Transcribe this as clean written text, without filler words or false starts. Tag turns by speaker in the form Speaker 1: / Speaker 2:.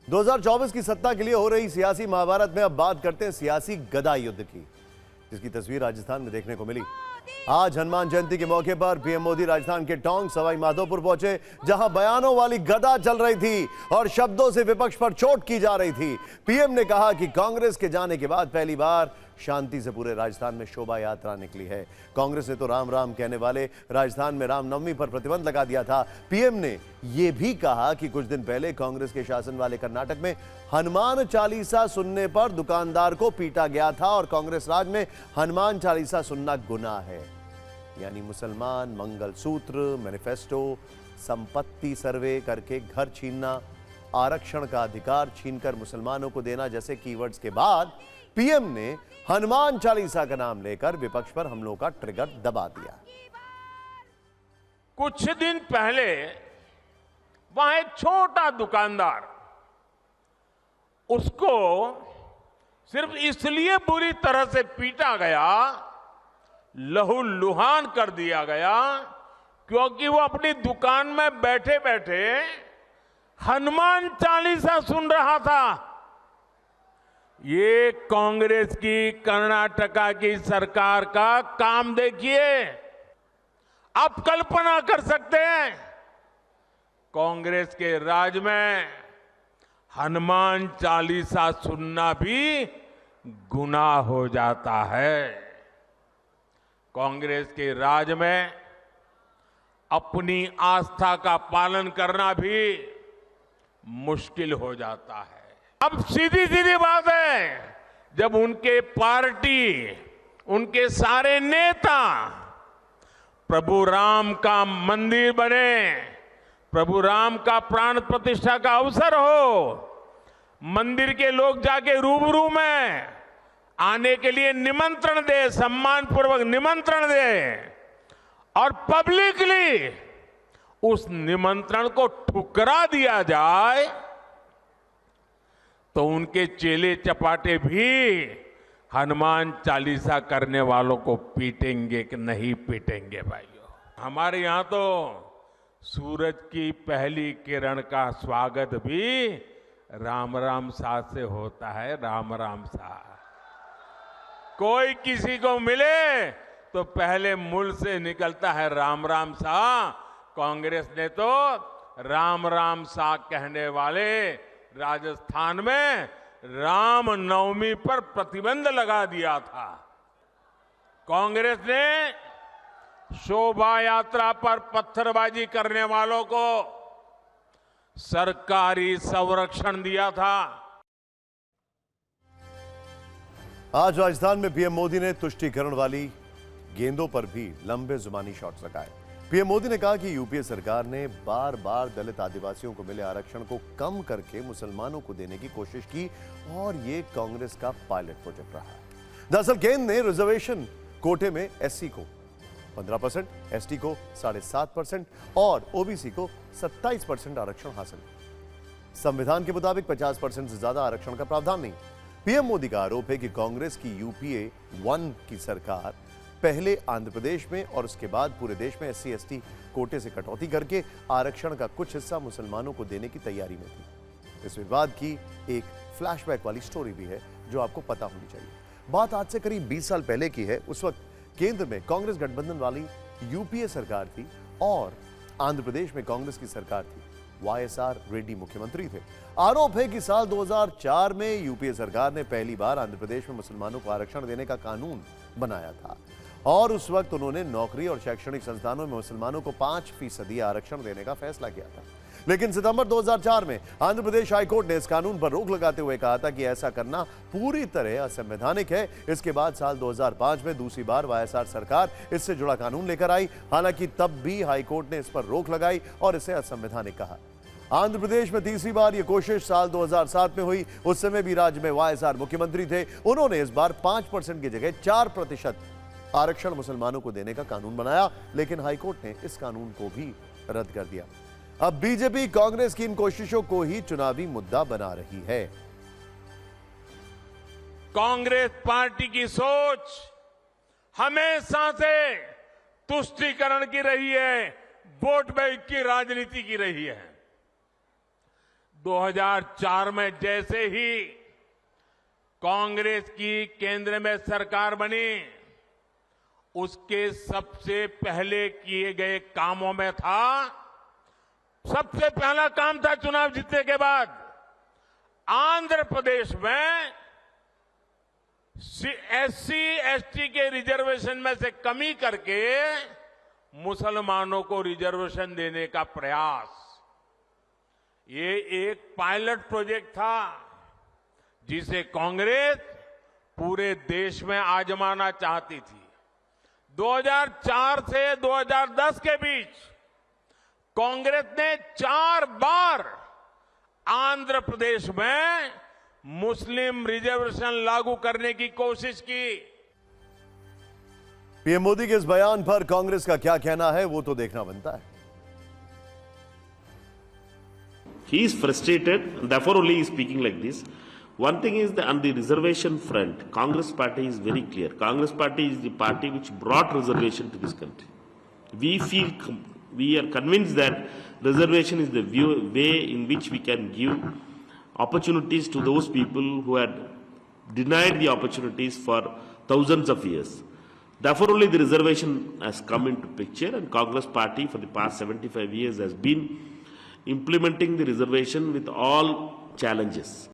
Speaker 1: 2024 की सत्ता के लिए हो रही सियासी महाभारत में अब बात करते हैं सियासी गदा युद्ध की, जिसकी तस्वीर राजस्थान में देखने को मिली। आज हनुमान जयंती के मौके पर पीएम मोदी राजस्थान के टोंक सवाई माधोपुर पहुंचे, जहां बयानों वाली गदा चल रही थी और शब्दों से विपक्ष पर चोट की जा रही थी। पीएम ने कहा कि कांग्रेस के जाने के बाद पहली बार शांति से पूरे राजस्थान में शोभा यात्रा निकली है। कांग्रेस ने तो राम राम कहने वाले राजस्थान में रामनवमी पर प्रतिबंध लगा दिया था। पीएम ने यह भी कहा कि कुछ दिन पहले कांग्रेस के शासन वाले कर्नाटक में हनुमान चालीसा सुनने पर दुकानदार को पीटा गया था और कांग्रेस राज में हनुमान चालीसा सुनना गुनाह है। यानी मुसलमान मंगलसूत्र, मैनिफेस्टो, संपत्ति सर्वे करके घर छीनना, आरक्षण का अधिकार छीनकर मुसलमानों को देना जैसे कीवर्ड्स के बाद पीएम ने हनुमान चालीसा का नाम लेकर विपक्ष पर हमलों का ट्रिगर दबा दिया।
Speaker 2: कुछ दिन पहले वहां एक छोटा दुकानदार, उसको सिर्फ इसलिए बुरी तरह से पीटा गया, लहूलुहान कर दिया गया, क्योंकि वो अपनी दुकान में बैठे बैठे हनुमान चालीसा सुन रहा था। ये कांग्रेस की कर्नाटका की सरकार का काम देखिए। आप कल्पना कर सकते हैं, कांग्रेस के राज में हनुमान चालीसा सुनना भी गुनाह हो जाता है। कांग्रेस के राज में अपनी आस्था का पालन करना भी मुश्किल हो जाता है। अब सीधी सीधी बात है, जब उनके पार्टी, उनके सारे नेता प्रभु राम का मंदिर बने, प्रभु राम का प्राण प्रतिष्ठा का अवसर हो, मंदिर के लोग जाके रूबरू में आने के लिए निमंत्रण दे, सम्मानपूर्वक निमंत्रण दे, और पब्लिकली उस निमंत्रण को ठुकरा दिया जाए, तो उनके चेले चपाटे भी हनुमान चालीसा करने वालों को पीटेंगे कि नहीं पीटेंगे भाइयों। हमारे यहां तो सूरज की पहली किरण का स्वागत भी राम राम सा से होता है। राम राम सा, कोई किसी को मिले तो पहले मुंह से निकलता है राम राम सा। कांग्रेस ने तो राम राम सा कहने वाले राजस्थान में राम नवमी पर प्रतिबंध लगा दिया था। कांग्रेस ने शोभा यात्रा पर पत्थरबाजी करने वालों को सरकारी संरक्षण दिया था।
Speaker 1: आज राजस्थान में पीएम मोदी ने तुष्टीकरण वाली गेंदों पर भी लंबे जुबानी शॉट्स लगाए। पीएम मोदी ने कहा कि यूपीए सरकार ने बार बार दलित आदिवासियों को मिले आरक्षण को कम करके मुसलमानों को देने की कोशिश की और ये कांग्रेस का पायलट प्रोजेक्ट रहा है। दरअसल केंद्र ने रिजर्वेशन कोटे में एससी को 15%, एसटी को 7.5% और ओबीसी को 27% आरक्षण हासिल। संविधान के मुताबिक 50% से ज्यादा आरक्षण का प्रावधान नहीं। पीएम मोदी का आरोप है कि कांग्रेस की यूपीए 1 की सरकार पहले आंध्र प्रदेश में और उसके बाद पूरे देश में एससी एसटी कोटे से कटौती करके आरक्षण का कुछ हिस्सा मुसलमानों को देने की तैयारी में थी। इस विवाद की एक फ्लैशबैक वाली स्टोरी भी है जो आपको पता होनी चाहिए। बात आज से करीब 20 साल पहले की है। उस वक्त केंद्र में कांग्रेस गठबंधन वाली यूपीए सरकार थी और आंध्र प्रदेश में कांग्रेस की सरकार थी। वाईएसआर रेड्डी मुख्यमंत्री थे। आरोप है कि साल 2004 में यूपीए सरकार ने पहली बार आंध्र प्रदेश में मुसलमानों को आरक्षण देने का कानून बनाया था और उस वक्त उन्होंने नौकरी और शैक्षणिक संस्थानों में मुसलमानों को 5% आरक्षण देने का फैसला किया था। लेकिन सितंबर 2004 में आंध्र प्रदेश हाईकोर्ट ने इस कानून पर रोक लगाते हुए कहा था कि ऐसा करना पूरी तरह असंवैधानिक है। इसके बाद साल 2005 में दूसरी बार वाईएसआर सरकार इससे जुड़ा कानून लेकर आई। हालांकि तब भी हाईकोर्ट ने इस पर रोक लगाई और इसे असंवैधानिक कहा। आंध्र प्रदेश में तीसरी बार यह कोशिश साल 2007 में हुई। उस समय भी राज्य में वाईएसआर मुख्यमंत्री थे। उन्होंने इस बार 5% की जगह 4% आरक्षण मुसलमानों को देने का कानून बनाया, लेकिन हाईकोर्ट ने इस कानून को भी रद्द कर दिया। अब बीजेपी कांग्रेस की इन कोशिशों को ही चुनावी मुद्दा बना रही है।
Speaker 2: कांग्रेस पार्टी की सोच हमेशा से तुष्टीकरण की रही है, वोट बैंक की राजनीति की रही है। 2004 में जैसे ही कांग्रेस की केंद्र में सरकार बनी, उसके सबसे पहले किए गए कामों में था, सबसे पहला काम था चुनाव जीतने के बाद आंध्र प्रदेश में एससी एसटी के रिजर्वेशन में से कमी करके मुसलमानों को रिजर्वेशन देने का प्रयास। ये एक पायलट प्रोजेक्ट था जिसे कांग्रेस पूरे देश में आजमाना चाहती थी। 2004 से 2010 के बीच कांग्रेस ने 4 बार आंध्र प्रदेश में मुस्लिम रिजर्वेशन लागू करने की कोशिश की।
Speaker 1: पीएम मोदी के इस बयान पर कांग्रेस का क्या कहना है, वो तो देखना बनता है।
Speaker 3: He is frustrated, therefore only he is speaking like this. One thing is that on the reservation front, Congress party is very clear. Congress party is the party which brought reservation to this country. We are convinced that reservation is the way in which we can give opportunities to those people who had denied the opportunities for thousands of years. Therefore only the reservation has come into picture, and Congress party for the past 75 years has been implementing the reservation with all challenges.